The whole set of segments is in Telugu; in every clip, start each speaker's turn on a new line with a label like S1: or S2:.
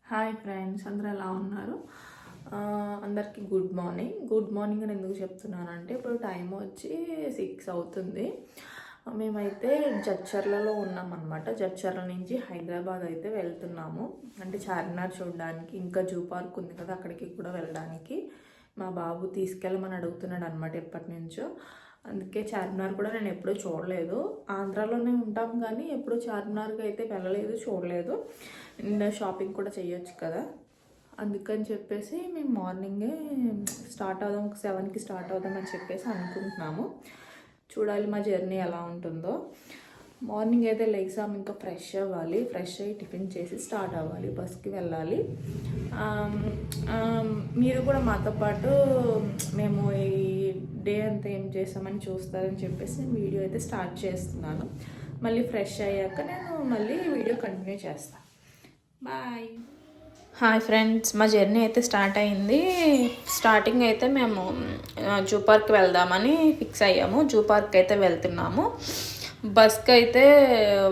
S1: హాయ్ ఫ్రెండ్స్, అందరూ ఎలా ఉన్నారు? అందరికీ గుడ్ మార్నింగ్ అని ఎందుకు చెప్తున్నానంటే ఇప్పుడు టైం వచ్చి 6 అవుతుంది. మేమైతే జడ్చర్లలో ఉన్నామన్నమాట. జడ్చర్ల నుంచి హైదరాబాద్ అయితే వెళ్తున్నాము. అంటే చార్మినార్ చూడడానికి, ఇంకా జూ పార్క్ ఉంది కదా, అక్కడికి కూడా వెళ్ళడానికి మా బాబు తీసుకెళ్ళమని అడుగుతున్నాడు అనమాట ఎప్పటి నుంచో. అందుకే చార్మినార్ కూడా నేను ఎప్పుడూ చూడలేదు. ఆంధ్రాలోనే ఉంటాం కానీ ఎప్పుడూ చార్మినార్కి అయితే వెళ్ళలేదు, చూడలేదు. అండ్ షాపింగ్ కూడా చేయొచ్చు కదా, అందుకని చెప్పేసి మేము మార్నింగే స్టార్ట్ అవుదాం, ఒక 7కి స్టార్ట్ అవుదాం అని చెప్పేసి అనుకుంటున్నాము. చూడాలి మా జర్నీ ఎలా ఉంటుందో. మార్నింగ్ అయితే లేసాం, ఇంకా ఫ్రెష్ అవ్వాలి, ఫ్రెష్ అయ్యి టిఫిన్ చేసి స్టార్ట్ అవ్వాలి, బస్కి వెళ్ళాలి. మీరు కూడా మాతో పాటు మేము ఈ డే అంతా ఏం చేస్తామని చూస్తారని చెప్పేసి నేను వీడియో అయితే స్టార్ట్ చేస్తున్నాను. మళ్ళీ ఫ్రెష్ అయ్యాక నేను మళ్ళీ వీడియో కంటిన్యూ చేస్తాను. బాయ్. హాయ్ ఫ్రెండ్స్, మా జర్నీ అయితే స్టార్ట్ అయింది. స్టార్టింగ్ అయితే మేము జూ పార్క్ వెళ్దామని ఫిక్స్ అయ్యాము. జూ పార్క్ అయితే వెళ్తున్నాము. బస్కి అయితే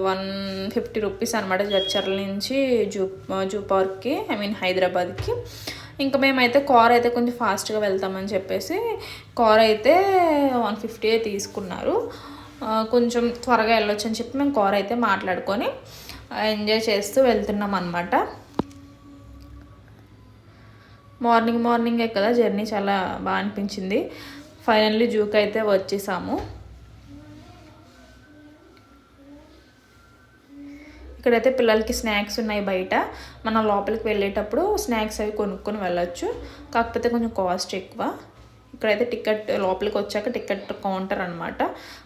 S1: 150 రూపీస్ అనమాట, జడ్చర్ల నుంచి జూ పార్క్కి, హైదరాబాద్కి. ఇంకా మేమైతే కార్ అయితే కొంచెం ఫాస్ట్గా వెళ్తామని చెప్పేసి కార్ అయితే 150 తీసుకున్నారు. కొంచెం త్వరగా వెళ్ళొచ్చు అని చెప్పి మేము కార్ అయితే మాట్లాడుకొని ఎంజాయ్ చేస్తూ వెళ్తున్నాం అనమాట. మార్నింగే కదా జర్నీ, చాలా బాగా అనిపించింది. ఫైనల్లీ జూకి అయితే వచ్చేసాము. ఇక్కడైతే పిల్లలకి స్నాక్స్ ఉన్నాయి బయట. మనం లోపలికి వెళ్ళేటప్పుడు స్నాక్స్ అవి కొనుక్కొని వెళ్ళొచ్చు, కాకపోతే కొంచెం కాస్ట్ ఎక్కువ. ఇక్కడైతే టికెట్, లోపలికి వచ్చాక టికెట్ కౌంటర్ అనమాట.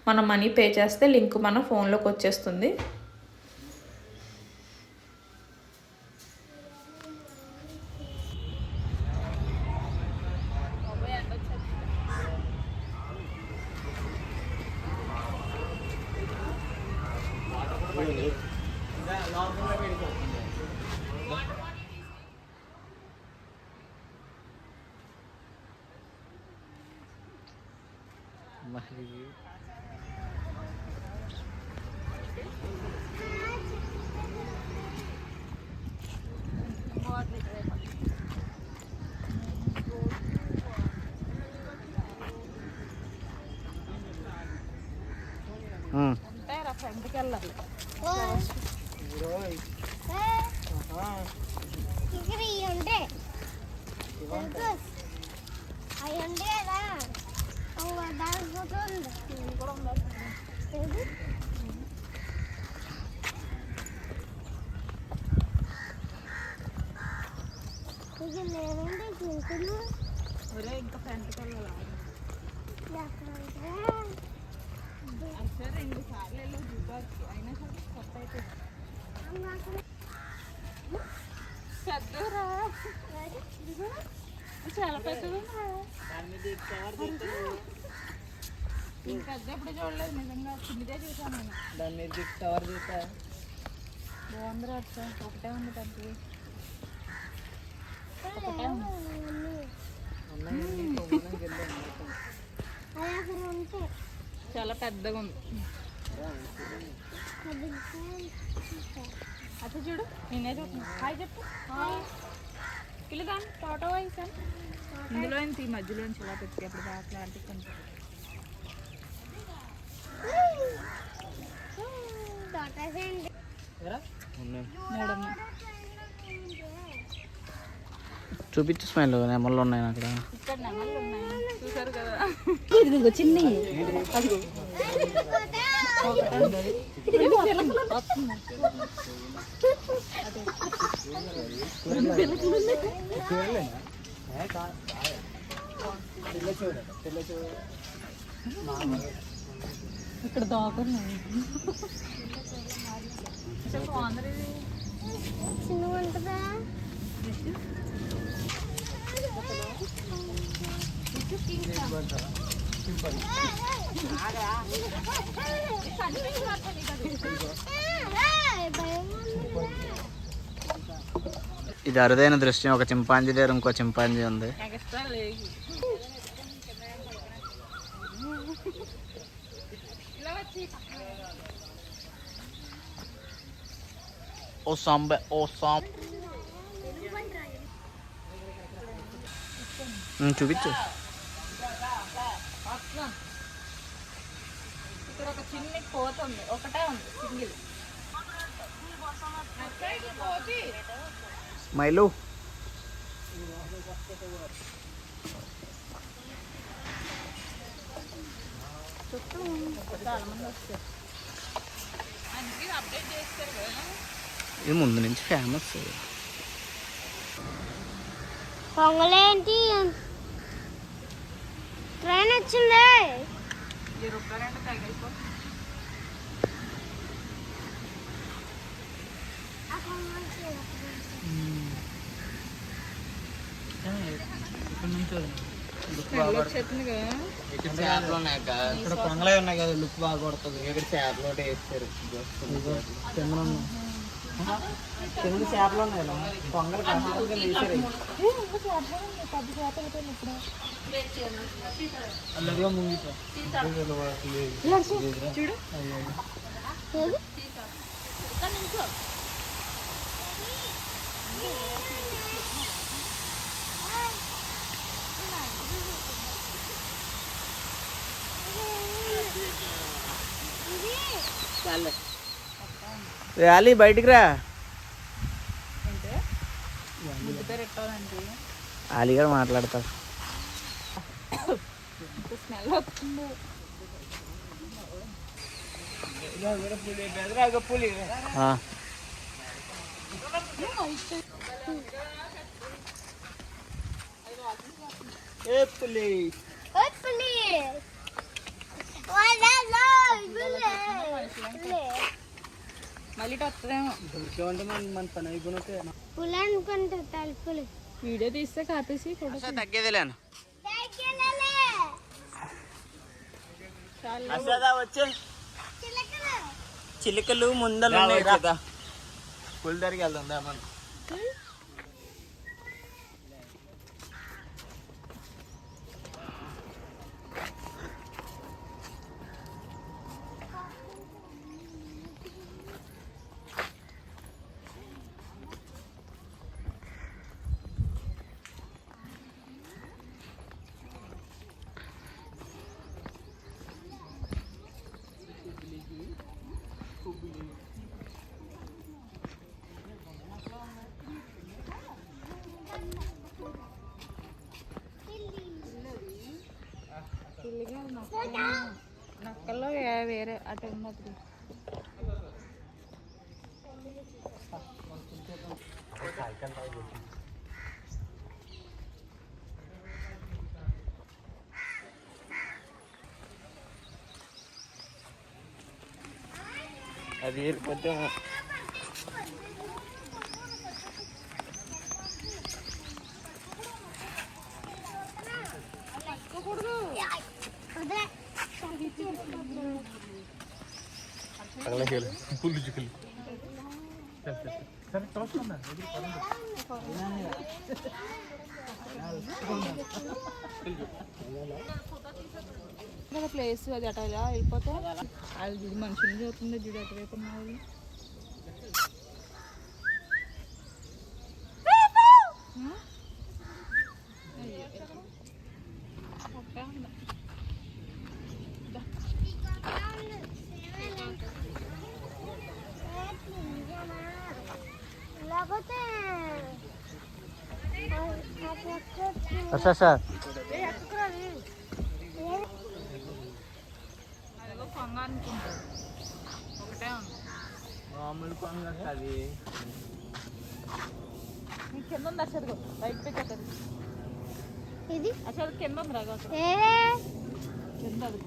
S1: మనం మనీ పే చేస్తే లింక్ మన ఫోన్లోకి వచ్చేస్తుంది. ఫ్రెండ్కి వెళ్ళాలి. ఇంకా ఫ్రెండ్కి వెళ్ళాలి. సరే 2 సార్లు వెళ్ళి జూపార్కి, అయినా సరే కొత్త అయితే పెద్దరా, చాలా పెద్దగా పెద్ద ఎప్పుడు చూడలేదు నిజంగా, చిన్నదే చూసాను నేను. దాని మీద టవర్ చూసా, బాగుంది రా. ఒకటే ఉంది పెద్దది, ఒకటే చాలా పెద్దగా ఉంది. అటు చూడు, నేనే చూస్తున్నా. హాయ్ చెప్పు. పిల్లదాన్ని ఫోటో వేసాను ఇందులో, ఈ మధ్యలో ఇలా పెట్టి అప్పుడు బాగా క్లారిటీ కొంచెం.
S2: చూపించు స్మైల్, నెమళ్ళు ఉన్నాయి అక్కడ.
S1: ఇక్కడ నెమళ్ళు ఉన్నాయి, చూసారు కదా.
S3: చిన్న
S1: ఇక్కడ దాకున్నాయి.
S3: చిన్న ఉంటుందా?
S2: ఇది అరుదైన దృశ్యం. ఒక చింపాంజీ దగ్గర ఇంకో చింపాంజీ ఉంది. O samba, o samba. చూపించు.
S1: ఇక్కడ ఒక చిన్న కోత ఉంది, ఒకటే ఉంది సింగిల్.
S2: మైలు
S1: చుట్టూ చాలా మంది వస్తారు, అందుకే అప్డేట్ చేస్తారు కదా.
S2: ఇది ముందు నుంచి ఫేమస్.
S3: పొంగలేంటి ట్రైన్ వచ్చింది.
S1: రూపాయలు తగిలిపో.
S2: ఇక్కడ పొంగలే ఉన్నాయి కదా, లుక్ బాగా కొడుతుంది. ఇక్కడ చేపలు ఒకటి వేస్తారు, కింద చేపలు ఉన్నాయి కదా, పొంగల్ అల్లరిగా ముంగిట
S1: చూడు
S2: ర్యాలీ బయటికి రా.
S1: ముద్దు పేరు ఎట్టాలంటే
S2: అలీగా మాట్లాడతాడు.
S1: స్మెల్ వస్తుంది. మళ్ళీ వస్తుందేమో.
S2: మన పని అయిపోయినట్టే.
S3: పులి అనుకుంటా తలుపులు.
S1: వీడియో తీస్తే కాపేసి ఫోటో
S2: తగ్గేదిలేను. వచ్చే చిలుకలు ముందలు ఉన్నాయి కదా, పులి దగ్గరికి వెళ్తుందా మనం.
S1: నక్కల్లో వేరే అటు ఉన్నది.
S2: అది ఏరిపోతే పుల్లు చిక్కులు.
S1: ప్లేస్ అది అటు ఇలా వెళ్ళిపోతే అది చూడు మనుషులు చూస్తుంది, చూడు అటువైపు ఉన్న వాళ్ళు.
S2: సార్ సార్
S1: కొంగ అనుకుంటారు, ఒకటే ఉంది.
S2: మామూలు కొంగ అది
S1: కింద ఉంది అసలు రైట్ పెట్టేది.
S3: ఇది
S1: అసలు కింద ఉంది రాగా కింద అది.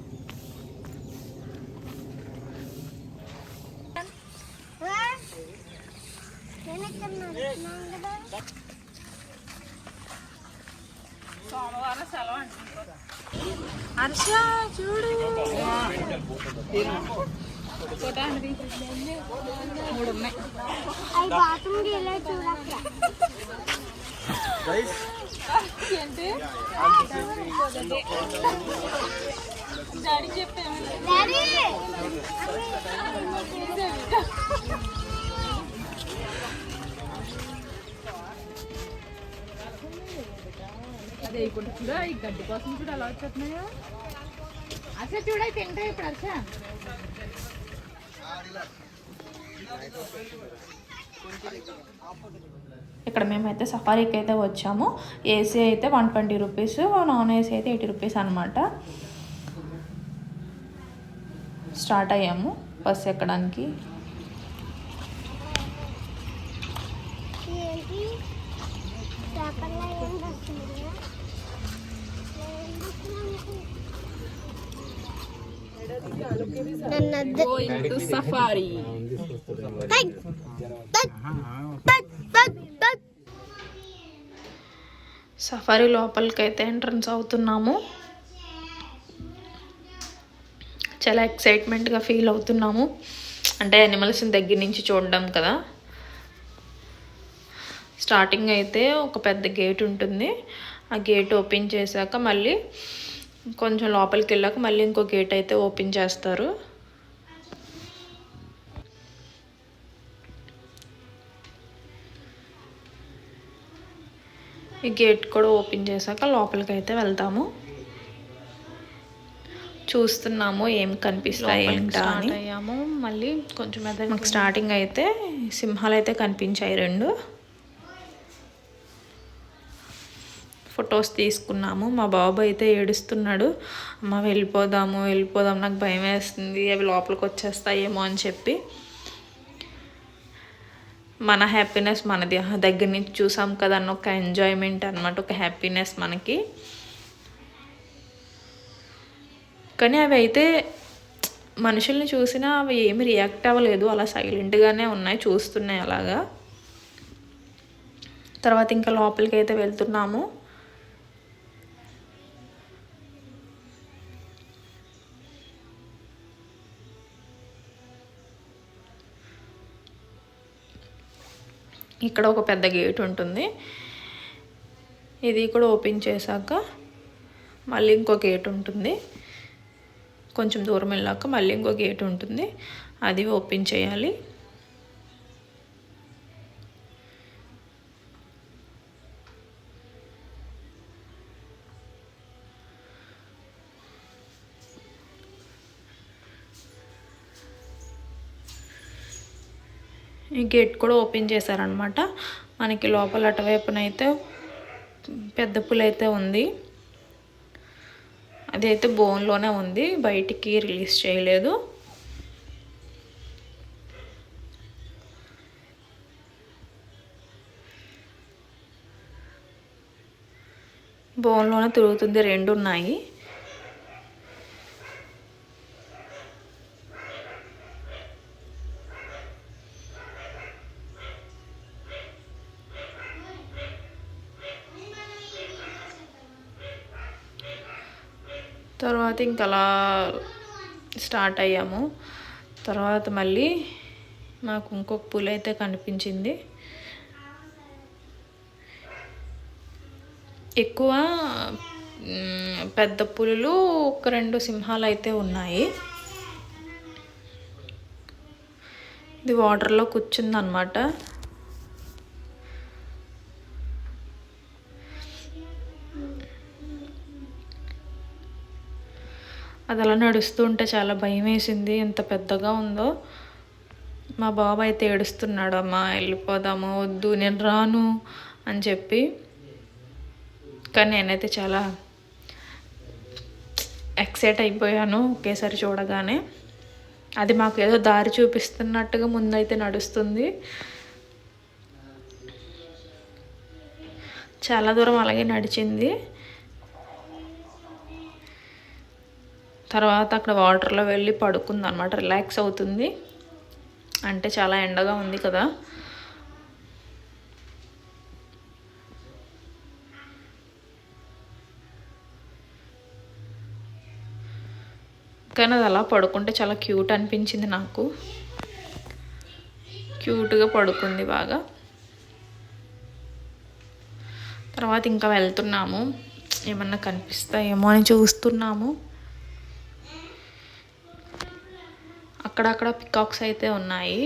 S1: సోమవారం సెలవు అంటున్నారు. హర్ష చూడు ఫోటో అండి, 3 ఉన్నాయి.
S3: అవి బాత్రూమ్కి వెళ్ళి చూడక్క.
S1: ఏంటి డాడీ చెప్పాము. అదే ఇప్పుడు చూడ ఈ గడ్డి కోసం చూడ అలా వచ్చేస్తున్నాయో అసలు చూడ తింటా ఇప్పుడు అసలు ఇక్కడ మేమైతే సఫారీకి అయితే వచ్చాము. ఏసీ అయితే 120 రూపీస్, నాన్ ఏసీ అయితే 80 రూపీస్ అనమాట. స్టార్ట్ అయ్యాము బస్ ఎక్కడానికి. సఫారీ సఫారీ లోపలికి అయితే ఎంట్రన్స్ అవుతున్నాము. చాలా ఎక్సైట్మెంట్గా ఫీల్ అవుతున్నాము. అంటే యానిమల్స్ దగ్గర నుంచి చూడడం కదా. స్టార్టింగ్ అయితే ఒక పెద్ద గేట్ ఉంటుంది. ఆ గేట్ ఓపెన్ చేశాక మళ్ళీ కొంచెం లోపలికి వెళ్ళాక మళ్ళీ ఇంకో గేట్ అయితే ఓపెన్ చేస్తారు. ఈ గేట్ కూడా ఓపెన్ చేశాక లోపలికి అయితే వెళ్తాము. చూస్తున్నాము ఏం కనిపిస్తాయి ఏంటా అని. అయ్యాము మళ్ళీ కొంచెం మాకు స్టార్టింగ్ అయితే సింహాలు అయితే కనిపించాయి 2. ఫొటోస్ తీసుకున్నాము. మా బాబు అయితే ఏడుస్తున్నాడు, అమ్మ వెళ్ళిపోదాము నాకు భయం వేస్తుంది, అవి లోపలికి వచ్చేస్తాయేమో అని చెప్పి. మన హ్యాపీనెస్ మనది, దగ్గర నుంచి చూసాం కదా అన్న ఒక ఎంజాయ్మెంట్ అనమాట, ఒక హ్యాపీనెస్ మనకి. కానీ అవి అయితే మనుషుల్ని చూసినా అవి ఏమి రియాక్ట్ అవ్వలేదు, అలా సైలెంట్గానే ఉన్నాయి, చూస్తున్నాయి అలాగా. తర్వాత ఇంకా లోపలికి అయితే వెళ్తున్నాము. ఇక్కడ ఒక పెద్ద గేట్ ఉంటుంది. ఇది కూడా ఓపెన్ చేశాక మళ్ళీ ఇంకో గేట్ ఉంటుంది. కొంచెం దూరం వెళ్ళాక మళ్ళీ ఇంకో గేట్ ఉంటుంది, అది ఓపెన్ చేయాలి. ఈ గేట్ కూడా ఓపెన్ చేశారనమాట. మనకి లోపల అటువైపునైతే పెద్ద పులి అయితే ఉంది. అదైతే బోన్లోనే ఉంది, బయటికి రిలీజ్ చేయలేదు. బోన్లోనే తిరుగుతుంది, 2 ఉన్నాయి. తర్వాత ఇంకా అలా స్టార్ట్ అయ్యాము. తర్వాత మళ్ళీ మాకు ఇంకొక పులి అయితే కనిపించింది. ఎక్కువ పెద్ద పులులు, ఒక 2 సింహాలు అయితే ఉన్నాయి. ఇది వాటర్లో కూర్చుందన్నమాట. అది అలా నడుస్తూ ఉంటే చాలా భయం వేసింది, ఎంత పెద్దగా ఉందో. మా బాబు అయితే ఏడుస్తున్నాడు, అమ్మ వెళ్ళిపోదాము, వద్దు నేను రాను అని చెప్పి. కానీ నేనైతే చాలా ఎక్సైట్ అయిపోయాను ఒకేసారి చూడగానే. అది మాకు ఏదో దారి చూపిస్తున్నట్టుగా ముందైతే నడుస్తుంది. చాలా దూరం అలాగే నడిచింది. తర్వాత అక్కడ వాటర్లో వెళ్ళి పడుకుంది అనమాట, రిలాక్స్ అవుతుంది. అంటే చాలా ఎండగా ఉంది కదా. కానీ అది అలా పడుకుంటే చాలా క్యూట్ అనిపించింది నాకు. క్యూట్గా పడుకుంది బాగా. తర్వాత ఇంకా వెళ్తున్నాము, ఏమన్నా కనిపిస్తాయేమో అని చూస్తున్నాము. అక్కడక్కడ పికాక్స్ అయితే ఉన్నాయి.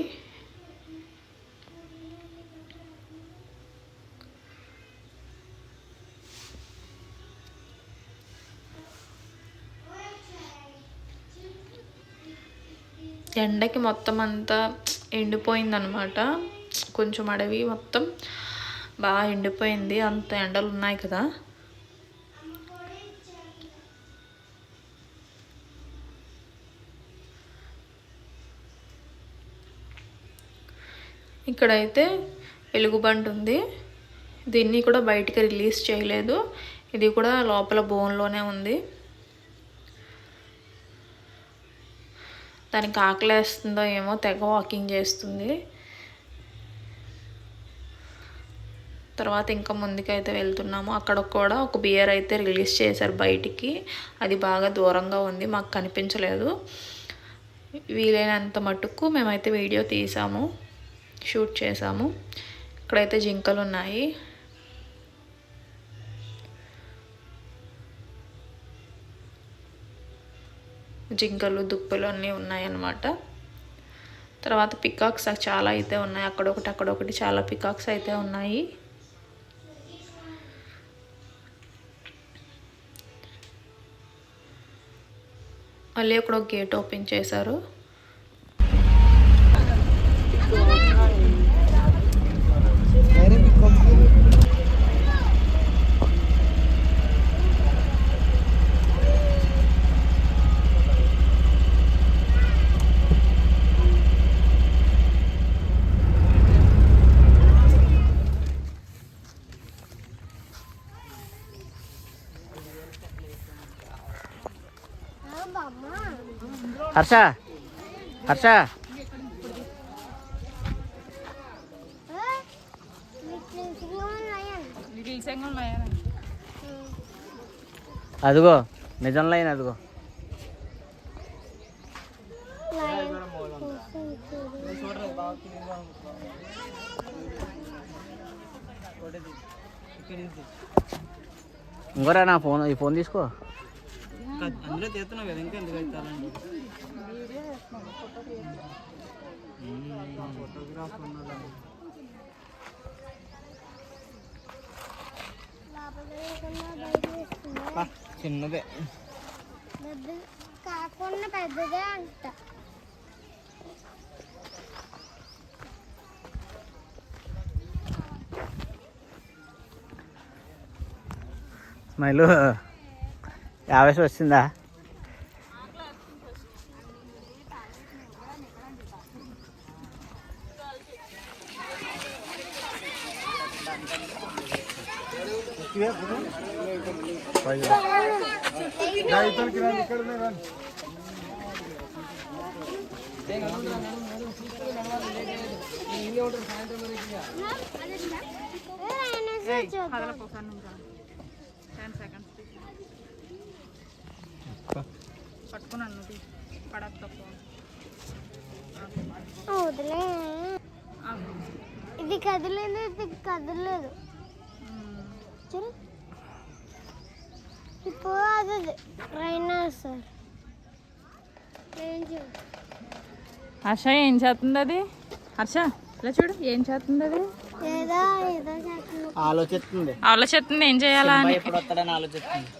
S1: ఎండకి మొత్తం అంతా ఎండిపోయిందనమాట. కొంచెం అడవి మొత్తం బాగా ఎండిపోయింది, అంత ఎండలు ఉన్నాయి కదా. ఇక్కడైతే ఎలుగుబంటి ఉంది. దీన్ని కూడా బయటికి రిలీజ్ చేయలేదు, ఇది కూడా లోపల బోన్లోనే ఉంది. దానికి ఆకలేస్తుందో ఏమో, తెగ వాకింగ్ చేస్తుంది. తర్వాత ఇంకా ముందుకైతే వెళ్తున్నాము. అక్కడ కూడా ఒక బియర్ అయితే రిలీజ్ చేశారు బయటికి, అది బాగా దూరంగా ఉంది, మాకు కనిపించలేదు. వీలైనంత మటుకు మేమైతే వీడియో తీసాము, షూట్ చేసాము. ఇక్కడైతే జింకలు ఉన్నాయి. జింకలు, దుప్పులు అన్నీ ఉన్నాయన్నమాట. తర్వాత పికాక్స్ చాలా అయితే ఉన్నాయి, అక్కడొకటి చాలా పికాక్స్ అయితే ఉన్నాయి. మళ్ళీ అక్కడ ఒక గేట్ ఓపెన్ చేశారు.
S2: హర్ష హర్ష అదిగో నిజం లైన్, అదిగో ఇంకోరా నా ఫోన్, ఈ ఫోన్ తీసుకో. అందులో తీస్తున్నావు కదా, ఇంకా ఎందుకు అవుతానండి. చిన్నదే
S3: కాకుండా పెద్దదే అంట.
S2: స్మైలు ఆవేశం వచ్చిందా? ఇది కదలేదు, ఇది కదలేదు. ఇప్పుడు అది రైనా సార్.
S1: హర్ష ఏం చేస్తుంది అది? హర్ష ఇలా చూడు, ఏం చేస్తుంది అది?
S3: ఏదో
S2: ఆలోచిస్తుంది
S1: ఏం చేయాలా అని.
S2: ఎప్పుడు వస్తాడని ఆలోచిస్తుంది.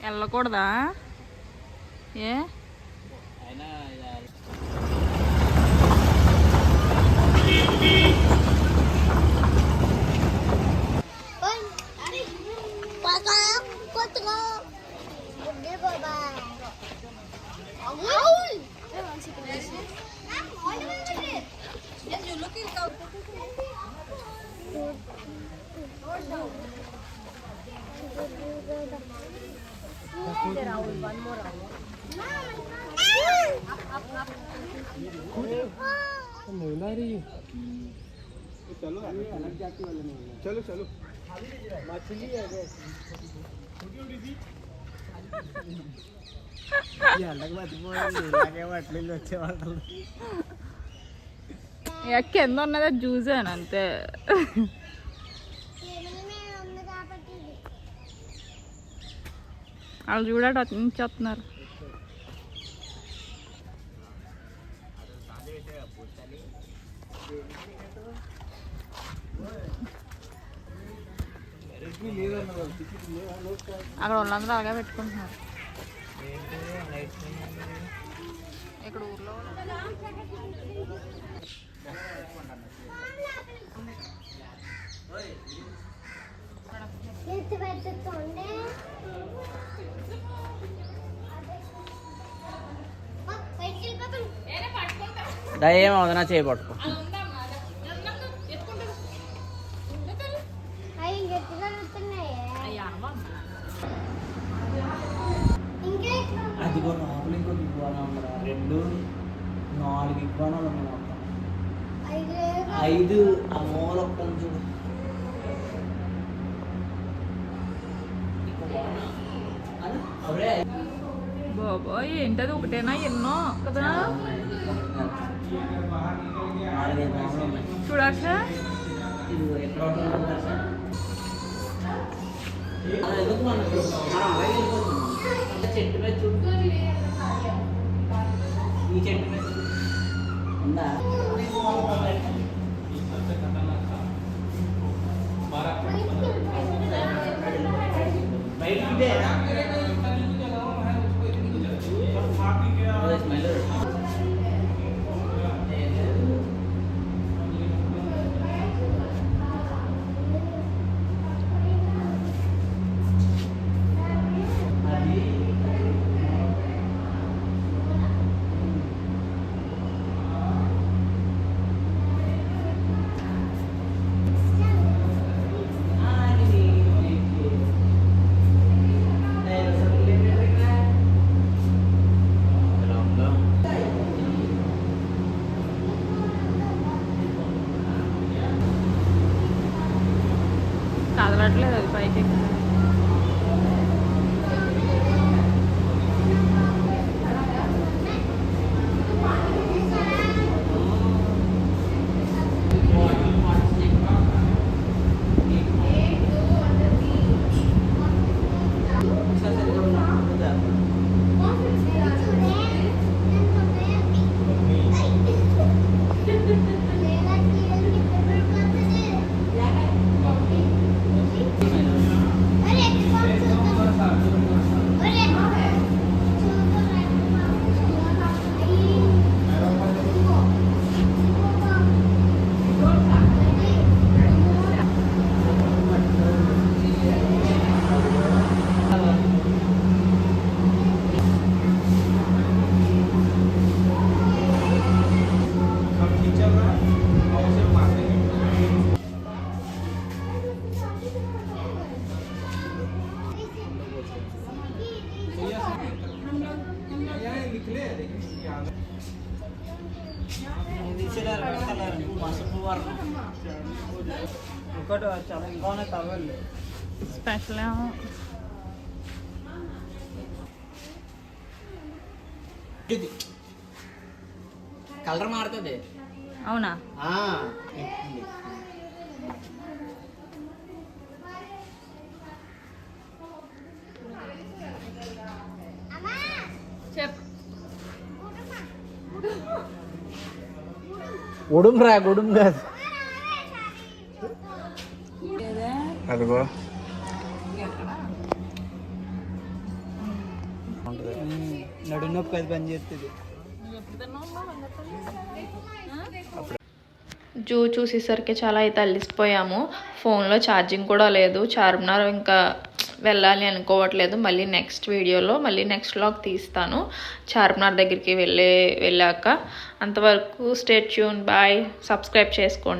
S1: వెళ్ళకూడదా? ఏ
S4: चलो चलो मछली है
S1: కింద ఉన్నది చూసాను అంతే.
S3: ఉంది కాబట్టి ఇది.
S1: వాళ్ళు చూడట నుంచి వస్తున్నారు. అక్కడ వాళ్ళందరూ అలాగే పెట్టుకుంటున్నారు. ఇక్కడ ఊర్లో
S3: ఎంత పెద్ద తొండే. బయటికి వెళ్ళిపోతాం.
S2: ఏమవుతుంది నా చేయి పట్టుకో.
S3: అవి గట్టిగా వస్తున్నాయి. ఇంకా
S2: అదిగో లోపల ఇంకొక ఇగ్వానా ఉందా? 2 4 ఇగ్వానాలు ఉన్నాయి మొత్తం. 5 ఆ మూల కొంచెం
S1: బాబోయ్ ఏంటది ఒకటేనా ఎన్నో కదా చూడక.
S2: చెట్టు మీద చూడు, ఈ చెట్టు మీద ఉందా?
S1: కదలట్లేదు అది పైకి.
S2: ఇంకోటి చాలా ఇంకా తవ్వాలి
S1: స్పెషల్
S2: కలర్ మారుతుంది.
S1: అవునా? చెప్పు.
S2: ఉడుం రా, గుడుం కాదు. అదిగో నడుము నొప్పి అది పని చేస్తుంది.
S1: జూ చూసేసరికి చాలా అయితే అలిసిపోయాము. ఫోన్లో ఛార్జింగ్ కూడా లేదు. చార్మినార్ ఇంకా వెళ్ళాలి అనుకోవట్లేదు. మళ్ళీ నెక్స్ట్ వీడియోలో మళ్ళీ నెక్స్ట్ వ్లాగ్ తీస్తాను చార్మినార్ దగ్గరికి వెళ్ళాక. అంతవరకు స్టే ట్యూన్, బాయ్. సబ్స్క్రైబ్ చేసుకోండి.